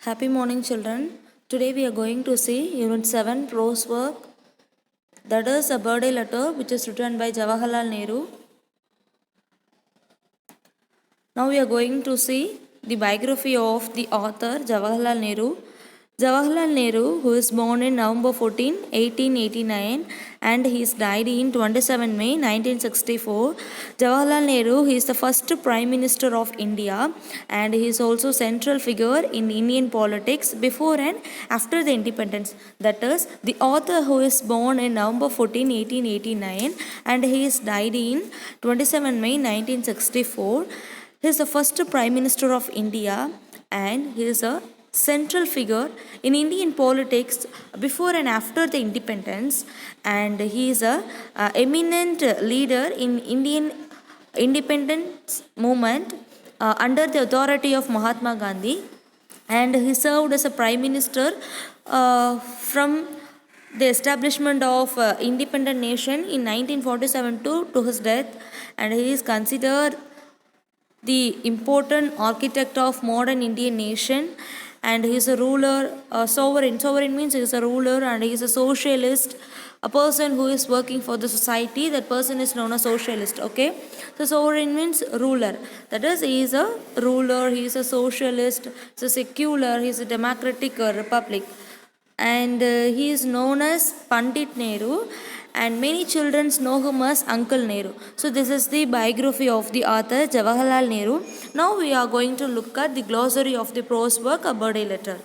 Happy morning, children. Today we are going to see Unit 7 prose work, that is a birthday letter, which is written by Jawaharlal Nehru. Now we are going to see the biography of the author Jawaharlal Nehru. Jawaharlal Nehru, who is born in November 14, 1889 and he is died in 27 May 1964. Jawaharlal Nehru, he is the first Prime Minister of India and he is also central figure in Indian politics before and after the independence. That is, the author who is born in November 14, 1889 and he is died in 27 May 1964. He is the first Prime Minister of India and he is a central figure in Indian politics before and after the independence, and he is a eminent leader in Indian independence movement under the authority of Mahatma Gandhi, and he served as a Prime Minister from the establishment of independent nation in 1947 to his death, and he is considered the important architect of modern Indian nation, and he is a ruler, a sovereign. Sovereign means he is a ruler and he is a socialist, a person who is working for the society. That person is known as socialist. Okay, so sovereign means ruler. That is, he is a ruler, he is a socialist, he is a secular, he is a democratic republic, and he is known as Pandit Nehru, and many children know him as Uncle Nehru. So this is the biography of the author Jawaharlal Nehru. Now we are going to look at the glossary of the prose work, A Birthday Letter.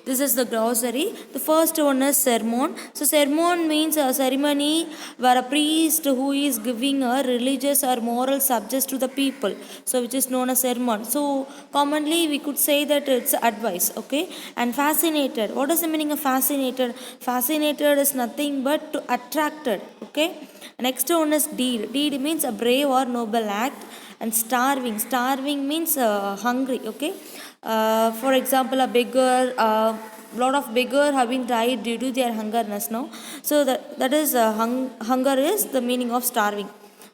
This is the glossary. The first one is sermon. So sermon means a ceremony where a priest who is giving a religious or moral subjects to the people, so which is known as sermon. So commonly we could say that it's advice. Okay, and fascinated. What is the meaning of fascinated? Fascinated is nothing but to attracted. Okay. Next one is deed. Deed means a brave or noble act, and starving. Starving means hungry. Okay. For example, a beggar, lot of beggar have been died due to their hungerness. No, so that is hunger is the meaning of starving.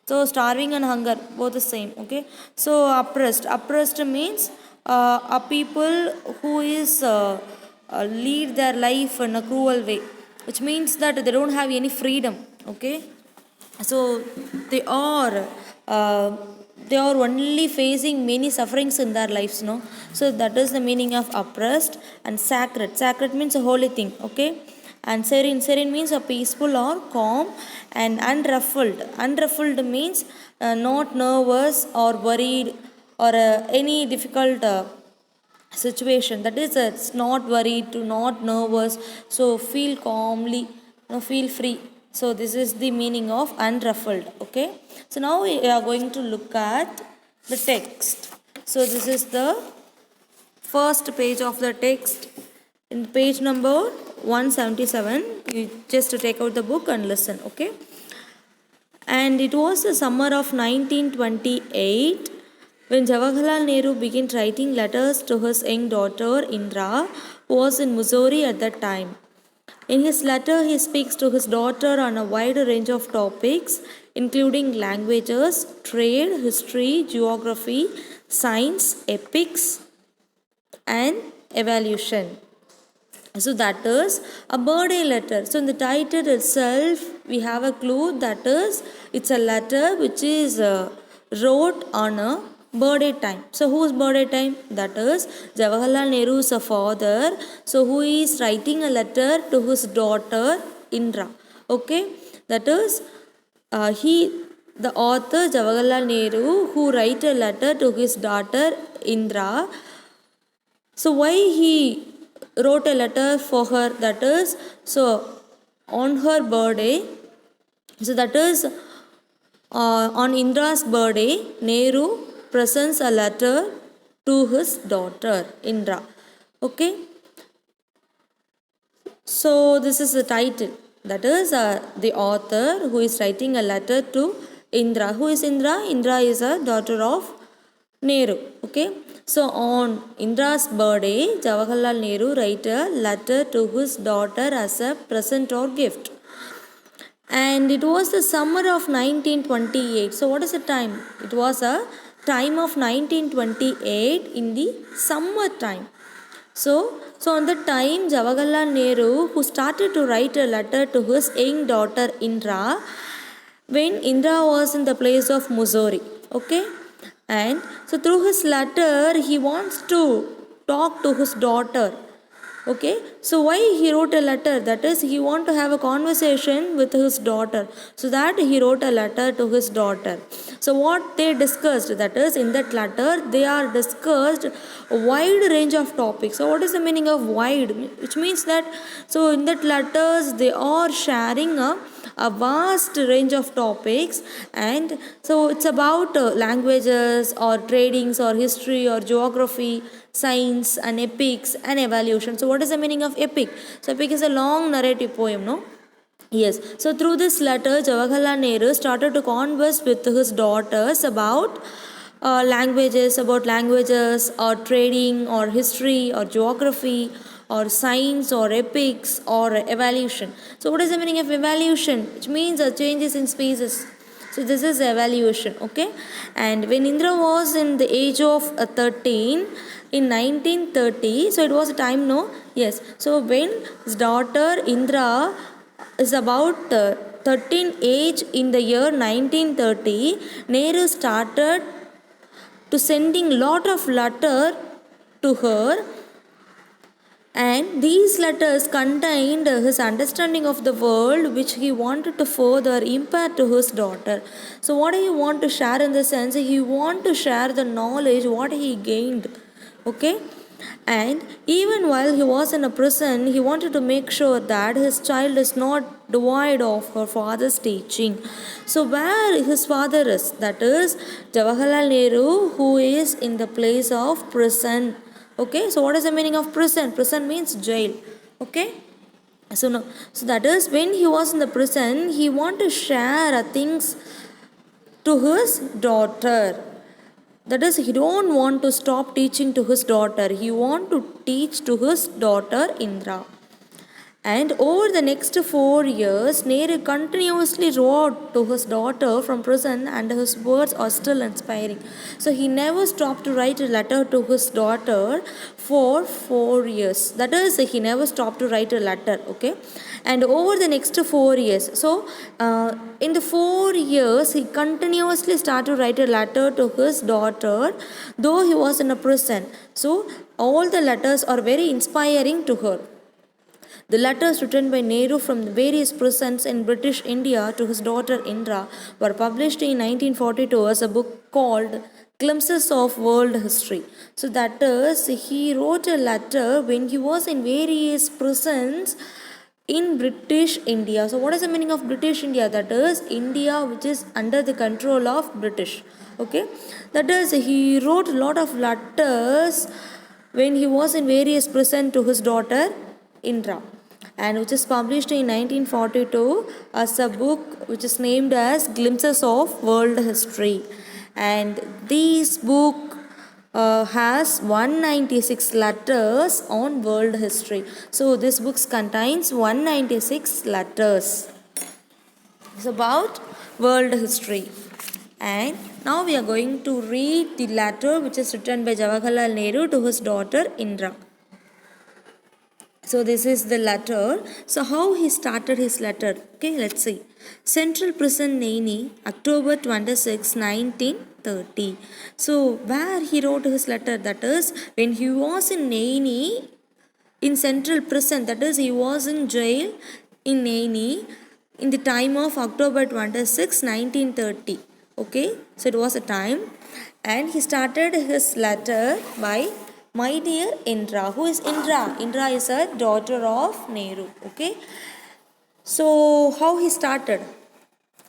So starving and hunger both the same. Okay. So oppressed means a people who is lead their life in a cruel way, which means that they don't have any freedom. Okay, so they are uh, they are only facing many sufferings in their lives. No, so that is the meaning of oppressed. And sacred means a holy thing. Okay, and serene means a peaceful or calm. And unruffled means not nervous or worried or any difficult situation. That is, it's not worried to not nervous, so feel calmly, feel free. So this is the meaning of unruffled. Okay, so now we are going to look at the text. So this is the first page of the text. In page number 177, you just take out the book and listen. Okay, and it was the summer of 1928 when Jawaharlal Nehru began writing letters to his young daughter Indra, who was in Missouri at that time. In his letter, he speaks to his daughter on a wide range of topics, including languages, trade, history, geography, science, epics, and evolution. So that is a birthday letter. So in the title itself, we have a clue, that is, it's a letter which is wrote on a birthday time. So whose birthday time? That is Jawaharlal Nehru's father. So who is writing a letter to his daughter Indra. Okay, that is the author Jawaharlal Nehru, who write a letter to his daughter Indra. So why he wrote a letter for her? That is, so on her birthday, so that is on Indra's birthday, Nehru presents a letter to his daughter Indra. Okay, so this is the title, that is the author who is writing a letter to Indra. Who is Indra? Indra is a daughter of Nehru. Okay, so on Indra's birthday, Jawaharlal Nehru write a letter to his daughter as a present or gift. And it was the summer of 1928. So what is the time? It was a time of 1928 in the summer time. So on the time, Jawaharlal Nehru, who started to write a letter to his young daughter Indira, when Indira was in the place of Missouri. Okay, and so through his letter, he wants to talk to his daughter. Okay, so why he wrote a letter? That is, he want to have a conversation with his daughter. So that he wrote a letter to his daughter. So what they discussed, that is, in that letter they are discussed a wide range of topics. So what is the meaning of wide? Which means that, so in that letters they are sharing a vast range of topics, and so it's about languages or tradings or history or geography, science and epics and evaluation. So what is the meaning of epic? So epic is a long narrative poem, no? Yes. So through this letter, Jawaharlal Nehru started to converse with his daughters about languages or trading or history or geography or science or epics or evaluation. So what is the meaning of evaluation? Which means changes in species. So this is evaluation, okay? And when Indra was in the age of 13 in 1930, so it was a time, no? Yes. So when his daughter Indra is about 13 age in the year 1930, Nehru started to sending lot of letter to her, and these letters contained his understanding of the world, which he wanted to further impart to his daughter. So what he want to share in the sense, he want to share the knowledge what he gained. Okay, and even while he was in a prison, he wanted to make sure that his child is not devoid of her father's teaching. So where his father is, that is Jawaharlal Nehru, who is in the place of prison. Okay, so what is the meaning of prison? Prison means jail. Okay, so no, so that is when he was in the prison, he want to share things to his daughter. That is, he don't want to stop teaching to his daughter. He want to teach to his daughter Indra. And over the next 4 years, Nehru continuously wrote to his daughter from prison, and his words are still inspiring. So he never stopped to write a letter to his daughter for 4 years. That is, he never stopped to write a letter. Okay, and over the next 4 years, so in the 4 years, he continuously started to write a letter to his daughter, though he was in a prison. So all the letters are very inspiring to her. The letters written by Nehru from the various prisons in British India to his daughter Indra were published in 1942 as a book called Glimpses of World History. So that is, he wrote a letter when he was in various prisons in British India. So what is the meaning of British India? That is India which is under the control of British. Okay, that is, he wrote a lot of letters when he was in various prison to his daughter Indra, and which is published in 1942 as a book which is named as Glimpses of World History. And this book has 196 letters on world history. So this book contains 196 letters. It's about world history. And now we are going to read the letter which is written by Jawaharlal Nehru to his daughter Indra. So this is the letter. So how he started his letter? Okay, let's see. Central Prison, Naini, October 26, 1930. So where he wrote his letter? That is when he was in Naini, in Central Prison. That is, he was in jail in Naini in the time of October 26, 1930. Okay, so it was a time, and he started his letter by my dear Indra. Who is Indra? Indra is a daughter of Nehru. Okay, so how he started?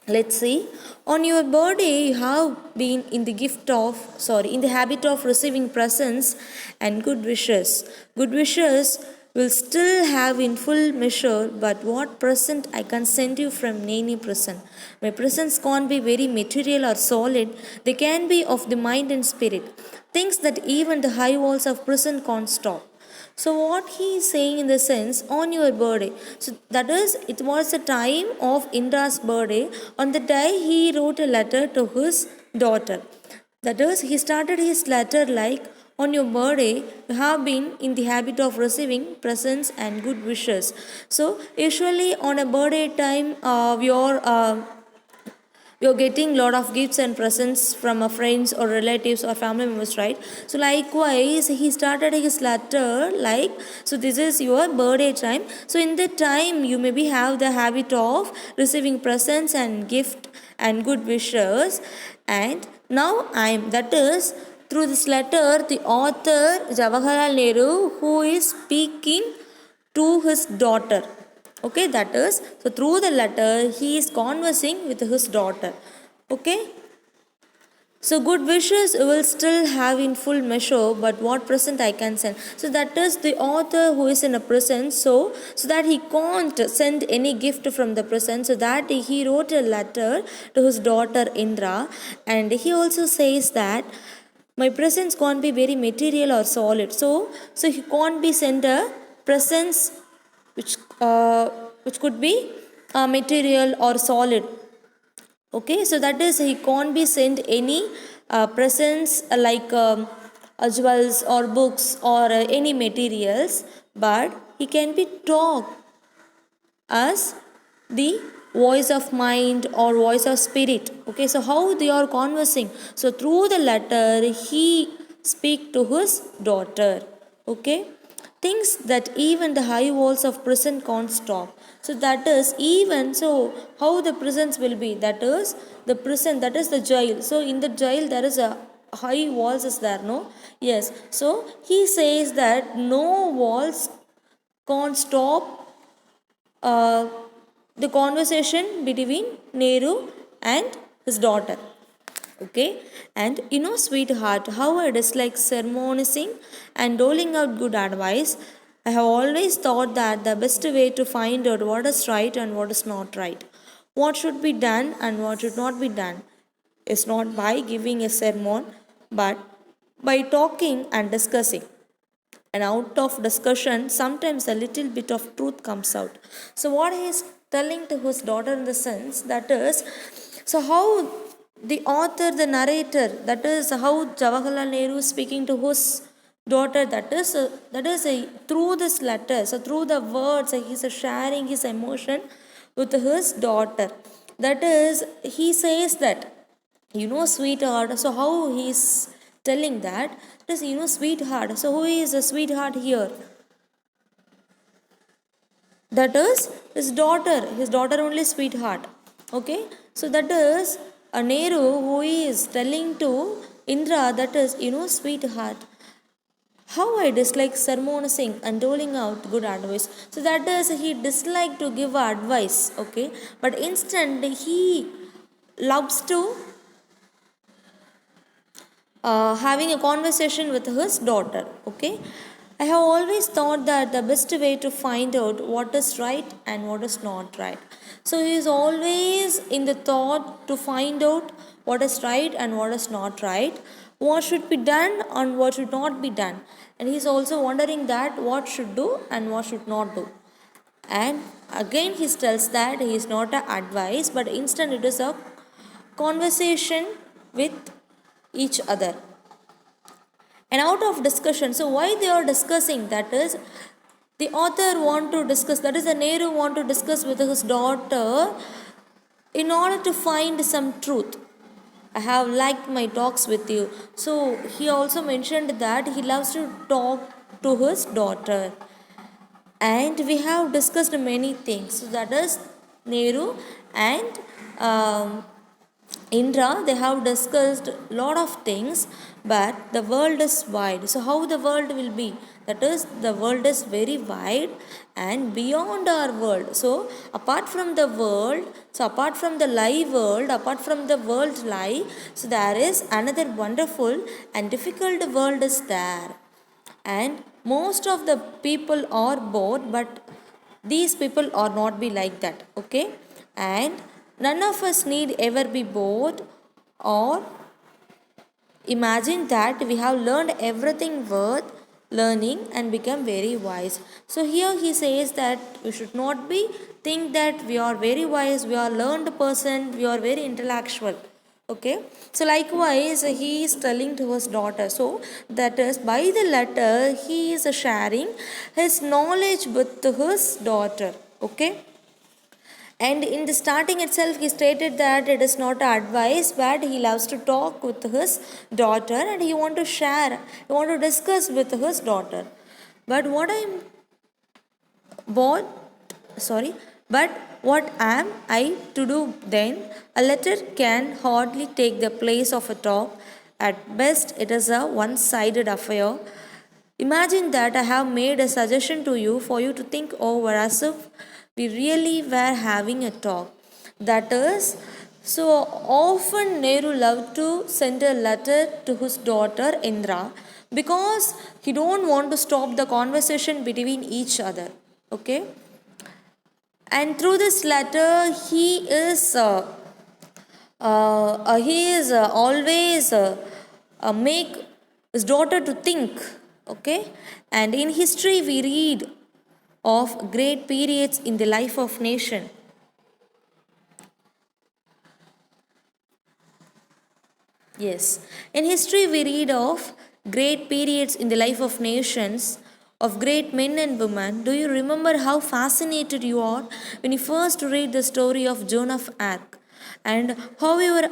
Let's see. On your birthday, you have been in the habit of receiving presents and good wishes. Good wishes will still have in full measure, but what present I can send you from Naini prison? My presents can't be very material or solid, they can be of the mind and spirit, things that even the high walls of prison can't stop. So what he is saying in the sense, on your birthday, so that is, it was the time of Indra's birthday. On the day he wrote a letter to his daughter. That is, he started his letter like, on your birthday, you have been in the habit of receiving presents and good wishes. So, usually on a birthday time, we are getting lot of gifts and presents from our friends or relatives or family members, right? So likewise he started his letter like, so this is your birthday time, so in that time you maybe have the habit of receiving presents and gift and good wishes. And now I am, that is, through this letter the author Jawaharlal Nehru, who is speaking to his daughter. Okay, that is, so through the letter he is conversing with his daughter. Okay, so good wishes you will still have in full measure, but what present I can send. So that is the author who is in a prison, so that he can't send any gift from the prison, so that he wrote a letter to his daughter Indra. And he also says that my presence can't be very material or solid, so he can't be sent a presence which uh, which could be material or solid. Okay, so that is, he can't be sent any presents like jewels or books or any materials, but he can be taught as the voice of mind or voice of spirit. Okay, so how they are conversing, so through the letter he speak to his daughter. Okay, things that even the high walls of prison can't stop. So that is, even so how the prisons will be, that is the prison, that is the jail. So in the jail there is a high walls is there, no? Yes, so he says that no walls can't stop uh, the conversation between Nehru and his daughter. Okay, and sweetheart, how I dislike sermonizing and doling out good advice. I have always thought that the best way to find out what is right and what is not right, what should be done and what should not be done, is not by giving a sermon, but by talking and discussing. And out of discussion sometimes a little bit of truth comes out. So what he is telling to his daughter in the sense, that is, so how the author, the narrator, that is how Jawaharlal Nehru is speaking to his daughter, that is through this letter, so through the words he is sharing his emotion with his daughter. That is, he says that, sweetheart, so how he is telling that, it is, sweetheart, so who is a sweetheart here? That is his daughter only sweetheart. Okay, so that is a Nehru who is telling to Indra, that is, sweetheart, how I dislike sermonizing and doling out good advice. So that is, he disliked to give advice. Okay, but instead he loves to having a conversation with his daughter. Okay, I have always thought that the best way to find out what is right and what is not right. So he is always in the thought to find out what is right and what is not right, what should be done and what should not be done. And he is also wondering that what should do and what should not do. And again he tells that he is not a advice, but instead it is a conversation with each other. And out of discussion, so why they are discussing, that is, the author want to discuss, that is the Nehru want to discuss with his daughter in order to find some truth. I have liked my talks with you. So he also mentioned that he loves to talk to his daughter, and we have discussed many things. So that is Nehru and Indra, they have discussed lot of things, but the world is wide. So how the world will be, that is, the world is very wide and beyond our world. So apart from the world, so apart from the live world, apart from the world lie, so there is another wonderful and difficult world is there. And most of the people are bored, but these people are not be like that. Okay, and none of us need ever be bored or imagine that we have learned everything worth learning and become very wise. So here he says that we should not be think that we are very wise, we are learned person, we are very intellectual. Okay, so likewise he is telling to his daughter, so that is by the letter he is sharing his knowledge with his daughter. Okay, and in the starting itself he stated that it is not advice, but he loves to talk with his daughter and he want to share, he want to discuss with his daughter. But what sorry but what am I to do then? A letter can hardly take the place of a talk. At best it is a one-sided affair. Imagine that I have made a suggestion to you for you to think over as if we really were having a talk. That is, so often Nehru loved to send a letter to his daughter Indra because he don't want to stop the conversation between each other. Okay, and through this letter he is always make his daughter to think. Okay, and in history we read of great periods in the life of nation. Yes, in history we read of great periods in the life of nations, of great men and women. Do you remember how fascinated you are when you first read the story of Joan of Arc and how your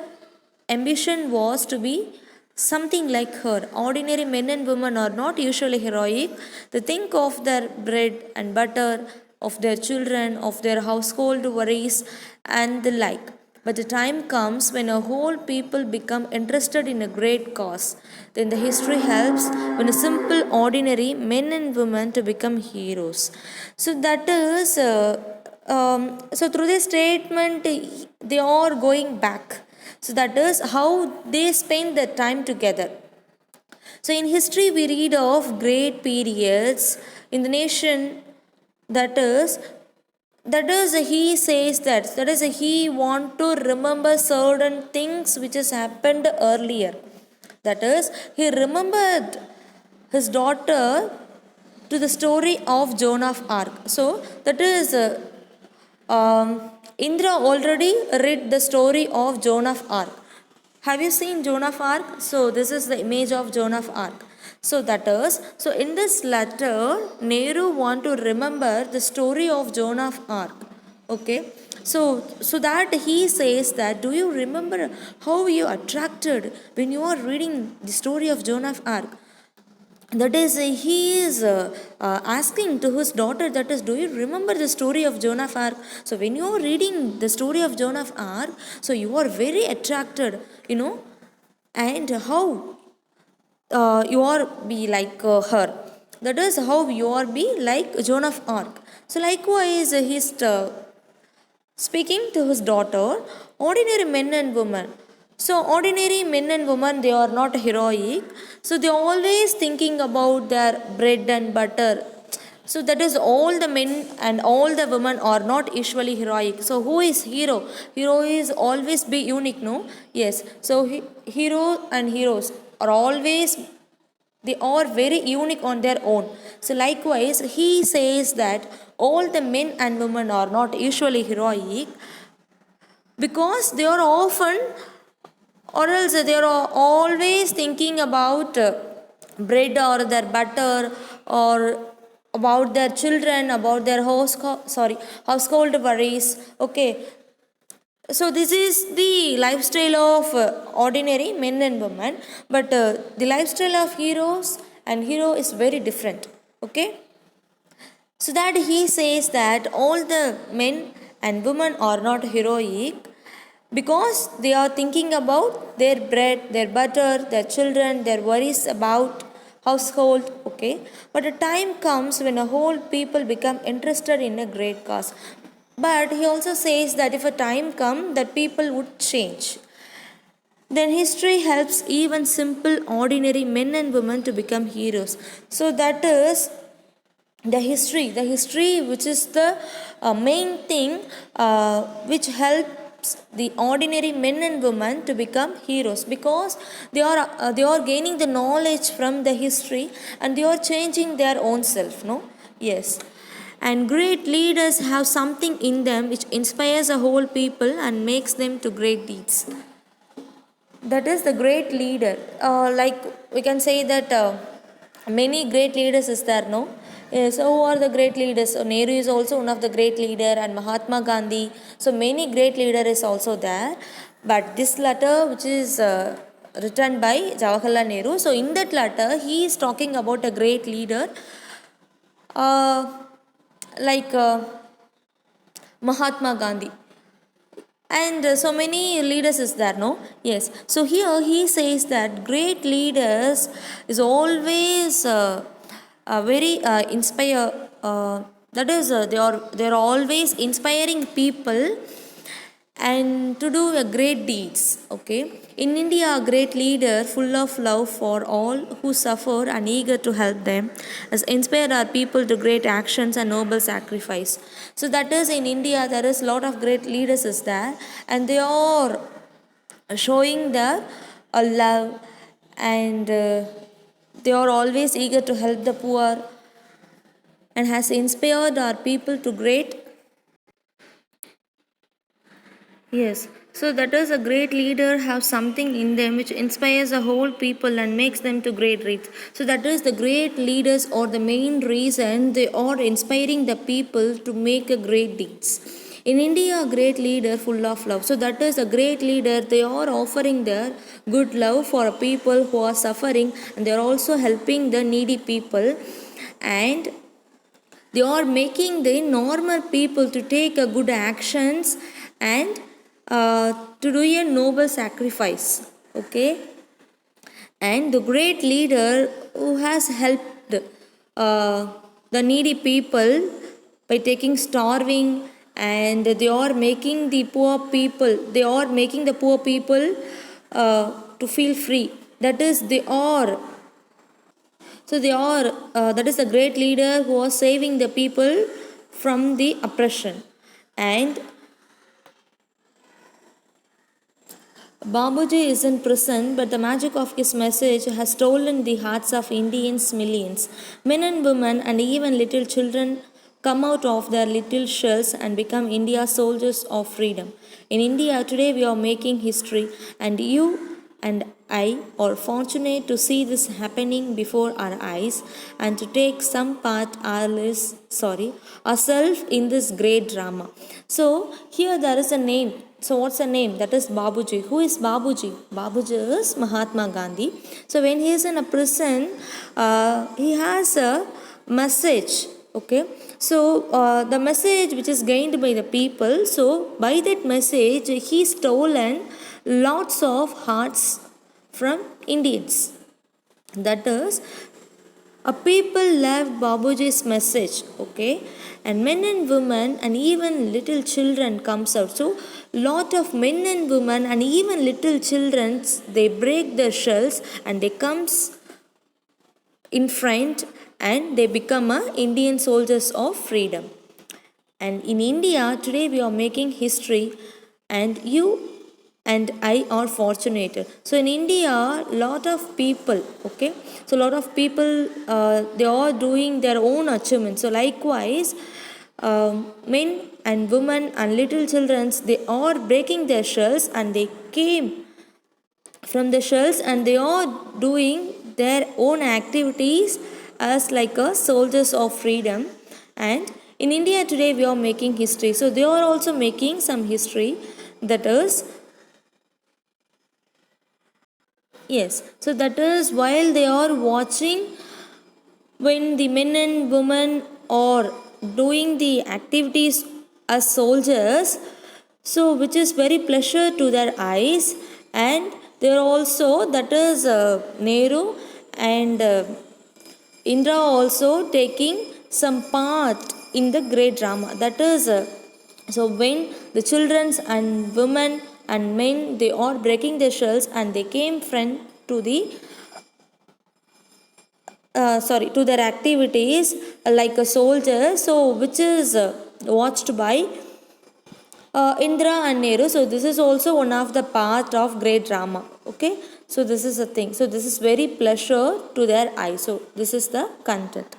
ambition was to be something like her? Ordinary men and women are not usually heroic. They think of their bread and butter, of their children, of their household worries, and the like. But the time comes when a whole people become interested in a great cause. Then the history helps when a simple, ordinary men and women to become heroes. So that is, so through this statement, they are going back. So that is how they spend their time together. So in history, we read of great periods in the nation. That is, he says that is he want to remember certain things which has happened earlier. That is, he remembered his daughter to the story of Joan of Arc. So that is Indra already read the story of Joan of Arc. Have you seen Joan of Arc? So this is the image of Joan of Arc. So that is, so in this letter, Nehru want to remember the story of Joan of Arc. Okay. So that he says that, do you remember how you attracted when you are reading the story of Joan of Arc? That is, he is asking to his daughter, that is, do you remember the story of Joan of Arc? So when you are reading the story of Joan of Arc, so you are very attracted, and how you are be like her. That is how you are be like Joan of Arc. So likewise, he's speaking to his daughter, ordinary men and women. So ordinary men and women, they are not heroic. So they are always thinking about their bread and butter. So that is, all the men and all the women are not usually heroic. So who is hero? Hero is always be unique, no? Yes. So hero and heroes are always, they are very unique on their own. So likewise, he says that all the men and women are not usually heroic because they are often, or else they are always thinking about bread or their butter, or about their children, about their household worries. Okay, so this is the lifestyle of ordinary men and women, but the lifestyle of heroes and hero is very different. Okay, so that he says that all the men and women are not heroic because they are thinking about their bread, their butter, their children, their worries about household. Okay, but a time comes when a whole people become interested in a great cause. But he also says that if a time come that people would change, then history helps even simple ordinary men and women to become heroes. So that is the history which is the main thing which helps the ordinary men and women to become heroes, because they are gaining the knowledge from the history and they are changing their own self, no? Yes, and great leaders have something in them which inspires a whole people and makes them to great deeds. that is the great leader. Like we can say that many great leaders is there, no? So who are the great leaders? So Nehru is also one of the great leader, and Mahatma Gandhi. So many great leader is also there. But this letter, which is written by Jawaharlal Nehru, so in that letter he is talking about a great leader, uh, like Mahatma Gandhi. And so many leaders is there, no? Yes. So here he says that great leaders is always very inspire. That is, they are always inspiring people and to do a great deeds. Okay, in India, a great leader full of love for all who suffer and eager to help them has inspired our people to great actions and noble sacrifice. So that is, in India there is a lot of great leaders is there, and they are showing their love, and they are always eager to help the poor and has inspired our people to great. Yes, so that is, a great leader have something in them which inspires the whole people and makes them to great reach. So that is, the great leaders or the main reason they are inspiring the people to make a great deeds. In India, a great leader full of love. So that is, a great leader, they are offering their good love for people who are suffering, and they are also helping the needy people, and they are making the normal people to take a good actions, and to do a noble sacrifice. Okay, and the great leader who has helped uh, the needy people by taking starving, and they are making the poor people, they are making the poor people to feel free. That is, they are, so they are, that is a great leader who was saving the people from the oppression. And Babuji is in prison, but the magic of his message has stolen the hearts of Indians millions. Men and women and even little children come out of their little shells and become India's soldiers of freedom. In India today we are making history, and you and I are fortunate to see this happening before our eyes and to take some part ourselves in this great drama. So here there is a name. So what's the name? That is Babuji. Who is Babuji? Babuji is Mahatma Gandhi. So when he is in a prison, he has a message. Okay, so the message which is gained by the people. So by that message, he stolen lots of hearts from Indians. That is, a people loved Babuji's message. Okay, and men and women and even little children comes out. So lot of men and women and even little children, they break their shells and they comes in front, and they become a Indian soldiers of freedom. And in India today we are making history, and you and I are fortunate. So in India, lot of people, okay, so lot of people, they are doing their own achievements. So likewise, men and women and little children, they are breaking their shells and they came from the shells, and they are doing their own activities as like a soldiers of freedom. And in India today we are making history, so they are also making some history. That is, yes, so that is, while they are watching, when the men and women are doing the activities as soldiers, so which is very pleasure to their eyes, and they are also, that is, Nehru and Indra also taking some part in the great drama. That is, so when the children and women and men, they are breaking their shells and they came friend to the to their activities like a soldier, so which is watched by Indra and Nehru. So this is also one of the part of great drama. Okay, so this is a thing. So this is very pleasure to their eye. So this is the content.